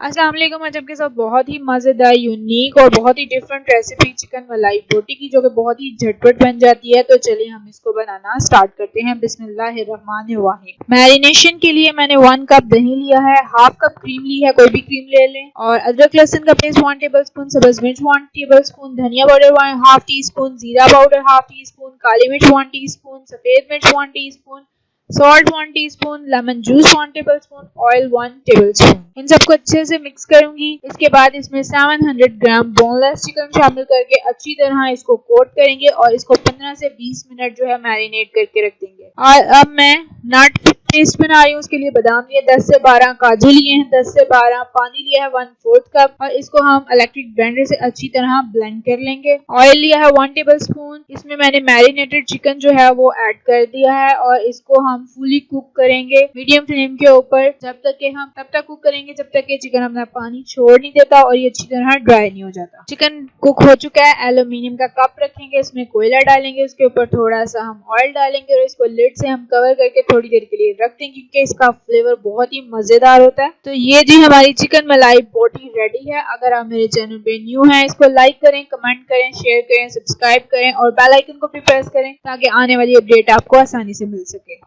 अस्सलाम वालेकुम। आज आपके साथ बहुत ही मज़ेदार, यूनिक और बहुत ही डिफरेंट रेसिपी चिकन मलाई बोटी की, जो कि बहुत ही झटपट बन जाती है। तो चलिए हम इसको बनाना स्टार्ट करते हैं। बिस्मिल्लाहिर्रहमानिर्रहीम। मैरिनेशन के लिए मैंने 1 कप दही लिया है, हाफ कप क्रीम ली है, कोई भी क्रीम ले लें, और अदरक लहसुन का पेस्ट 1 टेबल स्पून, सब्ज़ मिर्च 1 टेबल स्पून, धनिया पाउडर 1/2 टी स्पून, जीरा पाउडर 1/2 टी स्पून, काली मिर्च 1 टी स्पून, सफ़ेद मिर्च 1 teaspoon, salt 1 teaspoon, lemon juice 1 tablespoon, oil 1 tablespoon. इन सबको अच्छे से मिक्स करूंगी। इसके बाद इसमें 700 ग्राम बोनलेस चिकन शामिल करके अच्छी तरह इसको कोट करेंगे और इसको 15 से 20 मिनट जो है मैरिनेट करके रख देंगे। और अब मैं नट पेस्ट बना रही हूँ। उसके लिए बादाम लिए 10 से 12, काजू लिए हैं 10 से 12, पानी लिया है 1/4 कप और इसको हम इलेक्ट्रिक ब्लेंडर से अच्छी तरह ब्लेंड कर लेंगे। ऑयल लिया है 1 टेबलस्पून। इसमें मैंने मैरिनेटेड चिकन जो है वो ऐड कर दिया है और इसको हम फुली कुक करेंगे मीडियम फ्लेम के ऊपर। तब तक कुक करेंगे जब तक कि चिकन अपना पानी छोड़ नहीं देता और ये अच्छी तरह ड्राई नहीं हो जाता। चिकन कुक हो चुका है। एल्यूमिनियम का कप रखेंगे, इसमें कोयला डालेंगे, उसके ऊपर थोड़ा सा हम ऑयल डालेंगे और इसको लिड से हम कवर करके थोड़ी देर के लिए रख देंगे, क्योंकि इसका फ्लेवर बहुत ही मजेदार होता है। तो ये जी हमारी चिकन मलाई बोटी रेडी है। अगर आप मेरे चैनल पे न्यू हैं, इसको लाइक करें, कमेंट करें, शेयर करें, सब्सक्राइब करें और बेल आइकन को भी प्रेस करें ताकि आने वाली अपडेट आपको आसानी से मिल सके।